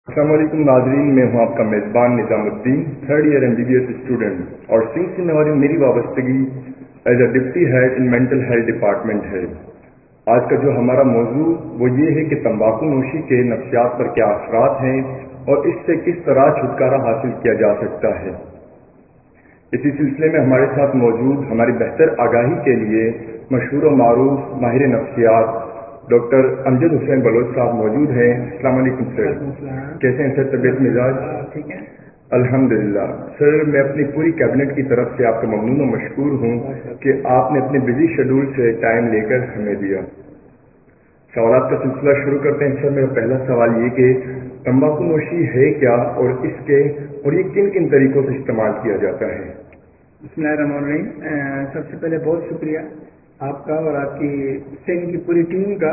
السلام علیکم ناظرین، میں ہوں آپ کا میزبان نظام الدین، تھرڈ ایئر MBBS اسٹوڈنٹ، اور سنگھ سے میری وابستگی as a deputy head in mental health department ہے۔ آج کا جو ہمارا موضوع وہ یہ ہے کہ تمباکو نوشی کے نفسیات پر کیا اثرات ہیں اور اس سے کس طرح چھٹکارا حاصل کیا جا سکتا ہے۔ اسی سلسلے میں ہمارے ساتھ موجود ہماری بہتر آگاہی کے لیے مشہور و معروف ماہر نفسیات ڈاکٹر امجد حسین بلوچ صاحب موجود ہیں۔ السلام علیکم سر، کیسے ہیں سر؟ طبیعت مزاج ٹھیک ہے؟ الحمدللہ سر، میں اپنی پوری کیبنٹ کی طرف سے آپ کا ممنون و مشکور ہوں کہ آپ نے اپنے بزی شیڈول سے ٹائم لے کر ہمیں دیا۔ سوالات کا سلسلہ شروع کرتے ہیں سر۔ میرا پہلا سوال یہ کہ تمباکو نوشی ہے کیا اور یہ کن کن طریقوں سے استعمال کیا جاتا ہے؟ بسم اللہ الرحمن الرحیم۔ سب سے پہلے بہت شکریہ آپ کا اور آپ کی سین کی پوری ٹیم کا۔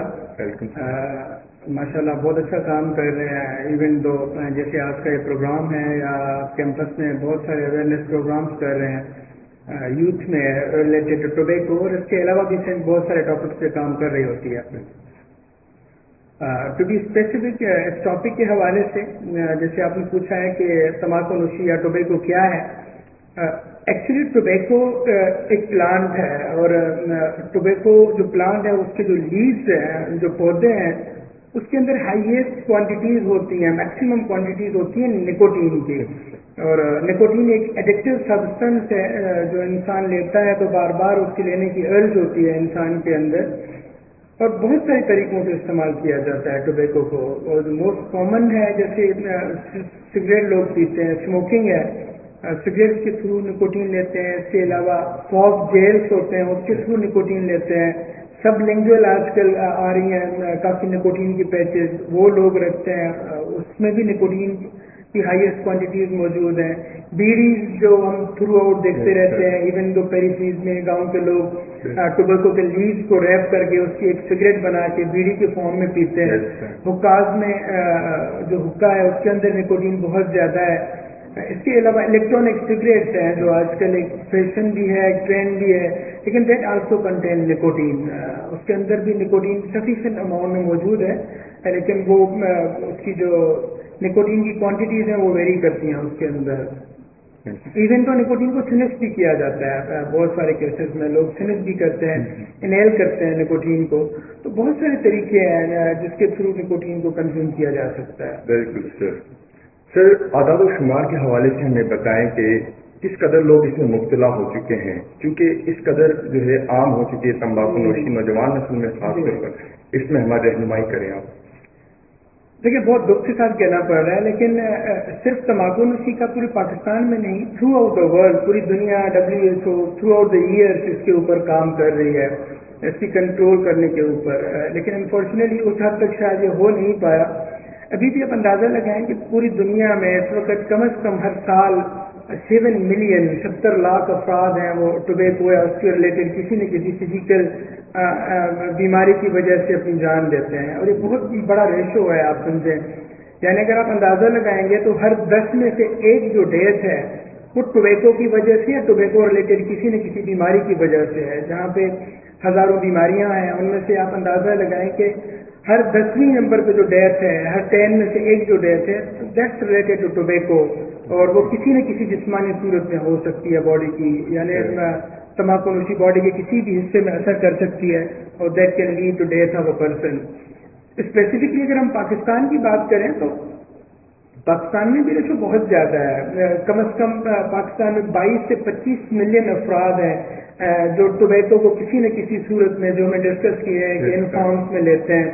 ماشاءاللہ بہت اچھا کام کر رہے ہیں، ایون دو جیسے آج کا یہ پروگرام ہے یا آپ کیمپس میں بہت سارے اویئرنیس پروگرامس کر رہے ہیں یوتھ میں ریلیٹڈ ٹو ٹوبیکو، اور اس کے علاوہ بھی سین بہت سارے ٹاپکس پہ کام کر رہی ہوتی ہے۔ ٹو بی اسپیسیفک اس ٹاپک کے حوالے سے جیسے آپ نے پوچھا ہے کہ تمباکو نوشی یا ٹوبیکو کیا ہے، ایکچولی ٹوبیکو ایک پلانٹ ہے، اور ٹوبیکو جو پلانٹ ہے اس کے جو لیوز ہیں، جو پودے ہیں، اس کے اندر ہائیسٹ کوانٹیٹیز ہوتی ہیں، میکسیمم کوانٹیٹیز ہوتی ہیں نکوٹین کی، اور نکوٹین ایک ایڈکٹیو سبسٹنس ہے جو انسان لیتا ہے تو بار بار اس کی لینے کی ارج ہوتی ہے انسان کے اندر، اور بہت سارے طریقوں سے استعمال کیا جاتا ہے ٹوبیکو کو۔ اور جو موسٹ کامن ہے جیسے سگریٹ لوگ پیتے ہیں، اسموکنگ ہے، سگریٹ کے تھرو نکوٹین لیتے ہیں، اس کے علاوہ سافٹ جیلس ہوتے ہیں اس کے تھرو نکوٹین لیتے ہیں، سب لنگوئل آج کل آ رہی ہیں کافی نکوٹین کی پیچز، وہ لوگ رکھتے ہیں، اس میں بھی نکوٹین کی ہائیسٹ کوانٹیٹیز موجود ہیں۔ بیڑیز جو ہم تھرو آؤٹ دیکھتے رہتے ہیں، ایون دو پیریفیز میں گاؤں کے لوگ ٹوبیکو کے لیوز کو ریپ کر کے اس کی ایک سگریٹ بنا کے بیڑی کے فارم میں پیتے ہیں۔ حکاز میں جو حکا ہے اس کے اندر نکوٹین بہت زیادہ ہے۔ اس کے علاوہ الیکٹرانک سگریٹس ہیں جو آج کل ایک فیشن بھی ہے، ایک ٹرینڈ بھی ہے، لیکن دیٹ آلسو کنٹین نکوٹین، اس کے اندر بھی نکوٹین سفیشینٹ اماؤنٹ میں موجود ہے، لیکن وہ اس کی جو نکوٹین کی کوانٹیٹیز ہیں وہ ویری کرتی ہیں اس کے اندر۔ ایون تو نکوٹین کو سنس بھی کیا جاتا ہے، بہت سارے کیسز میں لوگ سنس بھی کرتے ہیں، انہیل کرتے ہیں نکوٹین کو، تو بہت سارے طریقے ہیں جس کے تھرو نکوٹین کو کنزیوم کیا جا سکتا ہے۔ بالکل سر، اعداد و شمار کے حوالے سے ہمیں بتائیں کہ کس قدر لوگ اس میں مبتلا ہو چکے ہیں، کیونکہ اس قدر جو ہے عام ہو چکی ہے تمباکو نوشی نوجوان نسل میں خاص طور پر، اس میں ہماری رہنمائی کریں آپ۔ دیکھیے بہت دکھ کے ساتھ کہنا پڑ رہا ہے، لیکن صرف تمباکو نوشی کا پورے پاکستان میں نہیں، تھرو آؤٹ دا ورلڈ، پوری دنیا WHO throughout the years اس کے اوپر کام کر رہی ہے، اس کی کنٹرول کرنے کے اوپر، لیکن انفارچونیٹلی اس حد تک شاید یہ ہو نہیں پایا۔ ابھی بھی آپ اندازہ لگائیں کہ پوری دنیا میں اس وقت کم از کم ہر سال 7 ملین 70 لاکھ افراد ہیں وہ ٹوبیکو یا اس کے ریلیٹڈ کسی نہ کسی فزیکل بیماری کی وجہ سے اپنی جان دیتے ہیں، اور یہ بہت بڑا ریشو ہے آپ سمجھیں، یعنی اگر آپ اندازہ لگائیں گے تو ہر 10 میں سے ایک جو ڈیتھ ہے وہ ٹوبیکو کی وجہ سے یا ٹوبیکو ریلیٹڈ کسی نہ کسی بیماری کی وجہ سے ہے۔ جہاں پہ ہزاروں بیماریاں ہیں ان میں سے آپ اندازہ لگائیں کہ ہر 10ویں نمبر پہ جو ڈیتھ ہے، ہر 10 میں سے ایک جو ڈیتھ ہے دیٹس ریلیٹڈ ٹو ٹوبیکو، اور وہ کسی نہ کسی جسمانی صورت میں ہو سکتی ہے باڈی کی، یعنی تمباکو نوشی باڈی کے کسی بھی حصے میں اثر کر سکتی ہے، اور that can lead to death of a person. Specifically اگر ہم پاکستان کی بات کریں تو پاکستان میں بھی ریشو بہت زیادہ ہے، کم از کم پاکستان میں 22 سے 25 ملین افراد ہیں جو ٹوبیکو کو کسی نہ کسی صورت میں، جو میں ڈسکس کیے ہیں کہ ان فارمز میں لیتے ہیں،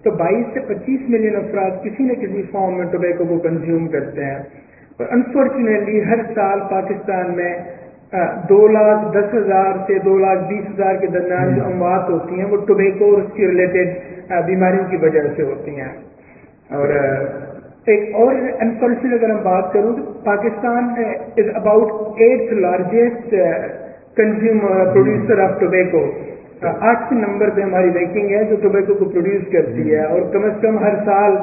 تو 22 سے 25 ملین افراد کسی نہ کسی فارم میں ٹوبیکو کو کنزیوم کرتے ہیں، اور انفارچونیٹلی ہر سال پاکستان میں 2,10,000 سے 2,20,000 کے درمیان جو اموات ہوتی ہیں وہ ٹوبیکو اور اس کی ریلیٹڈ بیماریوں کی وجہ سے ہوتی ہیں۔ اور ایک اور انفارچونیٹ اگر ہم بات کروں تو Pakistan is about 8th largest consumer producer of tobacco, 8ویں نمبر پہ ہماری رینکنگ ہے جو ٹوبیکو کو پروڈیوس کرتی ہے، اور کم از کم ہر سال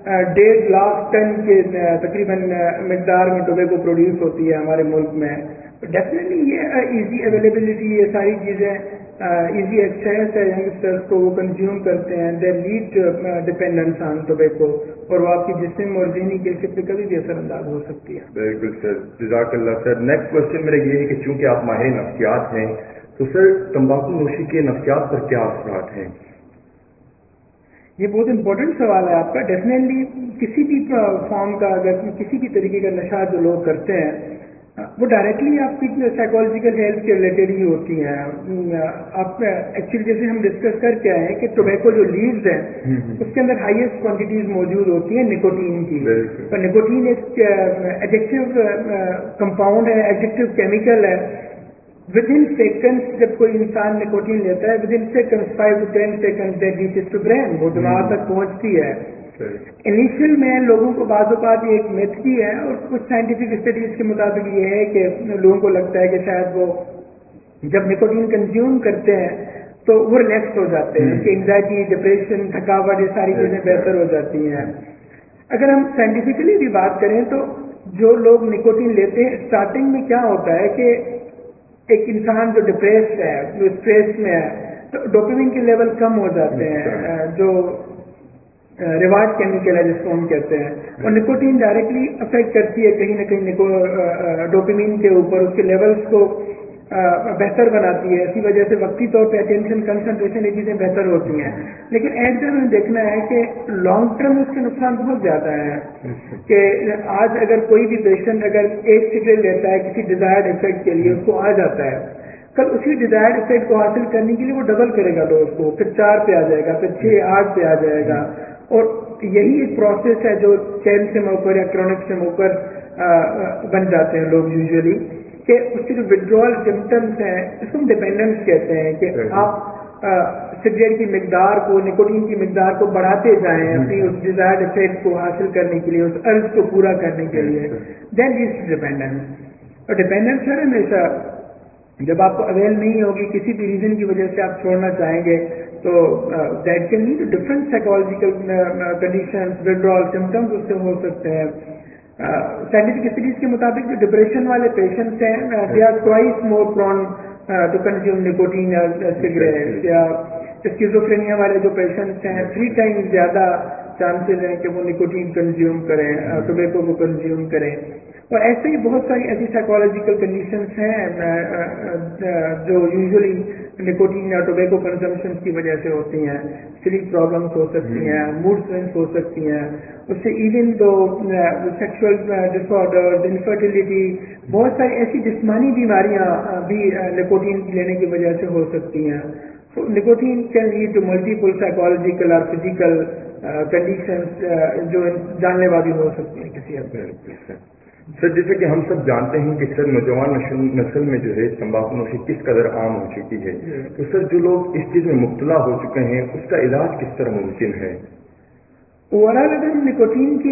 1.5 لاکھ ٹن کے تقریباً مقدار میں ٹوبیکو پروڈیوس ہوتی ہے ہمارے ملک میں۔ ڈیفینیٹلی یہ ایزی اویلیبلٹی، یہ ساری چیزیں ایزی ایکسیس ہے، ینگسٹرس کو وہ کنزیوم کرتے ہیں، they lead dependence on tobacco, اور وہ آپ کی جسم اور ذہنی کیفیت پہ کبھی بھی اثر انداز ہو سکتی ہے. بالکل سر, جزاک اللہ سر. نیکسٹ کوشچن میرا یہ ہے کہ چونکہ آپ ماہر نفسیات ہیں تو سر تمباکو نوشی کے نفسیات پر کیا اثرات ہیں؟ یہ بہت امپورٹنٹ سوال ہے آپ کا. ڈیفینیٹلی کسی بھی فارم کا اگر کسی بھی طریقے کا نشہ جو لوگ کرتے ہیں وہ ڈائریکٹلی آپ کی سائیکولوجیکل ہیلتھ کے ریلیٹڈ ہی ہوتی ہیں. آپ ایکچولی جیسے ہم ڈسکس کر کے آئے ہیں کہ ٹوبیکو جو لیوز ہیں اس کے اندر ہائیسٹ کوانٹیٹیز موجود ہوتی ہیں نکوٹین کی. تو نکوٹین ایک ایڈکٹیو کمپاؤنڈ ہے, ایڈکٹیو کیمیکل ہے. ود ان سیکنڈ جب کوئی انسان نکوٹین لیتا ہے within second 5 to 10 seconds that reaches to brain, وہ دماغ تک پہنچتی ہے. انیشیل میں لوگوں کو بعض اوقات یہ ایک میتھ بھی ہے اور کچھ سائنٹیفک اسٹڈیز کے مطابق یہ ہے کہ لوگوں کو لگتا ہے کہ شاید وہ جب نکوٹین کنزیوم کرتے ہیں تو وہ ریلیکس ہو جاتے ہیں, ان کی انزائٹی, ڈپریشن, تھکاوٹ, یہ ساری چیزیں بہتر ہو جاتی ہیں. اگر ہم سائنٹیفکلی بھی بات کریں تو جو لوگ نکوٹین لیتے ہیں اسٹارٹنگ میں کیا ہوتا ہے کہ ایک انسان جو ڈپریسڈ ہے, جو اسٹریس میں ہے, تو ڈوپامین کے لیول کم ہو جاتے ہیں جو ریوارڈ کیمیکل ہے جس کو ہم کہتے ہیں, اور نکوٹین ڈائریکٹلی افیکٹ کرتی ہے کہیں نہ کہیں ڈوپامین کے اوپر, اس کے لیولز کو بہتر بناتی ہے. اسی وجہ سے وقتی طور پہ اٹینشن, کنسنٹریشن, یہ چیزیں بہتر ہوتی ہیں. لیکن ایٹ دا اینڈ دیکھنا ہے کہ لانگ ٹرم اس کے نقصان بہت زیادہ ہیں کہ آج اگر کوئی بھی پیشنٹ اگر ایک سگریٹ لیتا ہے کسی ڈیزائرڈ افیکٹ کے لیے, اس کو آ جاتا ہے, کل اسی ڈیزائرڈ افیکٹ کو حاصل کرنے کے لیے وہ ڈبل کرے گا ڈوز کو, پھر 4 پہ آ جائے گا, پھر 6, 8 پہ آ جائے گا. اور یہی ایک پروسیس ہے جو چین سے موکر یا کرونک سے موکر بن جاتے ہیں لوگ یوزلی, کہ اس کے جو وڈرول سمٹمس ہیں اس کو ہم ڈپینڈنس کہتے ہیں کہ آپ سگریٹ کی مقدار کو, نکوٹین کی مقدار کو بڑھاتے جائیں اپنی اس ڈیزائرڈ افیکٹ کو حاصل کرنے کے لیے, اس ارج کو پورا کرنے کے لیے, دین لیڈس ٹو ڈپینڈنس. اور ڈپینڈنس ہے ہمیشہ جب آپ کو اویل نہیں ہوگی, کسی بھی ریزن کی وجہ سے آپ چھوڑنا چاہیں گے, تو that can lead to different psychological conditions, withdrawal symptoms اس سے ہو سکتے ہیں. سائنٹیفک اسٹڈیز کے مطابق جو ڈپریشن والے پیشنٹس ہیں they are twice more prone to consume nicotine یا سگریٹ, یا اسکیزوفرینیا والے جو پیشنٹس ہیں 3 times زیادہ چانسز ہیں کہ وہ نکوٹین کنزیوم کریں, ٹوبیکو کو کنزیوم کریں. اور ایسے ہی بہت ساری ایسی سائیکولوجیکل کنڈیشنس ہیں جو یوزلی نکوٹین یا ٹوبیکو کنزمپشن کی وجہ سے ہوتی ہیں. سلیپ پرابلمس ہو سکتی ہیں, موڈ سوئنگس ہو سکتی ہیں, اس سے ایون دو سیکشل ڈس آرڈرز, انفرٹیلیٹی, بہت ساری ایسی جسمانی بیماریاں بھی نکوٹین لینے کی وجہ سے ہو سکتی ہیں. تو nicotine can lead to multiple psychological اور فزیکل کنڈیشنز جو جان لیوا بھی ہو سکتی ہیں کسی حد تک. سر جیسے کہ ہم سب جانتے ہیں کہ سر نوجوان نسل میں جو ہے تمباکو نوشی کس قدر عام ہو چکی ہے, تو سر جو لوگ اس چیز میں مبتلا ہو چکے ہیں اس کا علاج کس طرح ممکن ہے؟ اوور آل اگر نکوٹین کی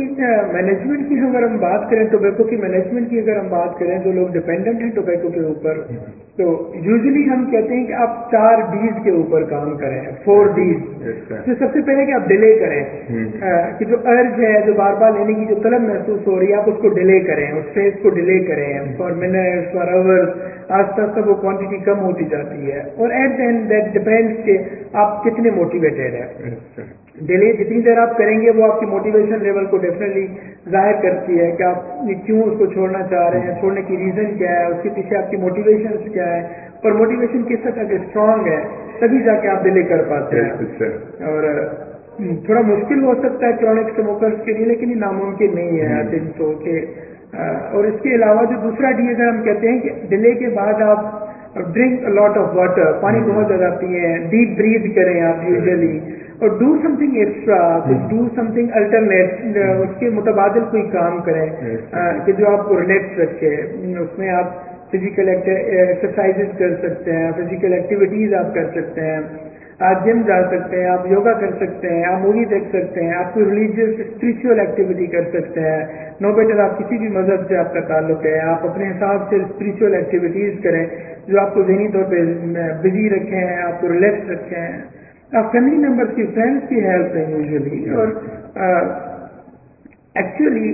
مینجمنٹ کی اگر ہم بات کریں, ٹوبیکو کی مینجمنٹ کی اگر ہم بات کریں, جو لوگ ڈپینڈنٹ ہیں ٹوبیکو کے اوپر, تو یوزلی ہم کہتے ہیں کہ آپ 4 Ds کے اوپر کام کریں, 4 Ds. تو سب سے پہلے کہ آپ ڈیلے کریں, کہ جو ارج ہے, جو بار بار لینے کی جو طلب محسوس ہو رہی ہے, آپ اس کو ڈیلے کریں, اس فیز کو ڈیلے کریں فار منٹس, فار آورس. آہستہ آہستہ وہ کوانٹٹی کم ہوتی جاتی ہے, اور at the end that depends کہ آپ کتنے موٹیویٹیڈ ہیں. ڈیلے جتنی دیر آپ کریں گے وہ آپ کی موٹیویشن لیول کو ڈیفینیٹلی ظاہر کرتی ہے کہ آپ کیوں اس کو چھوڑنا چاہ رہے ہیں, چھوڑنے کی ریزن کیا ہے, اس کے پیچھے آپ کی موٹیویشن کیا ہے, اور موٹیویشن کس حد تک اسٹرانگ ہے, تبھی جا کے آپ ڈیلے کر پاتے ہیں. اور تھوڑا مشکل ہو سکتا ہے کرونک اسموکرز کے لیے, لیکن یہ ناممکن نہیں ہے آئی تھنک سو کہ. اور اس کے علاوہ جو دوسرا ڈی اگر ہم کہتے ہیں کہ ڈیلے کے بعد آپ ڈرنک لاٹ آف واٹر, پانی بہت زیادہ پیئیں, ڈیپ بریتھ کریں آپ یوزلی, اور do something extra, do something alternate, اس کے متبادل کوئی کام کریں کہ جو آپ کو ریلیکس رکھے. اس میں آپ فزیکل ایکسرسائزز کر سکتے ہیں, فزیکل ایکٹیویٹیز آپ کر سکتے ہیں, آپ جم جا سکتے ہیں, آپ یوگا کر سکتے ہیں, آپ مووی دیکھ سکتے ہیں, آپ کوئی ریلیجیس اسپریچول ایکٹیویٹی کر سکتے ہیں. نو بیٹر آپ کسی بھی مذہب سے آپ کا تعلق ہے, آپ اپنے حساب سے اسپریچول ایکٹیویٹیز کریں جو آپ کو ذہنی طور پہ بزی رکھیں, آپ کو ریلیکس رکھیں. آپ فیملی ممبرس کی, فرینڈس کی ہیلپ لیں یوزلی. اور ایکچولی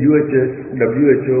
UHS, WHO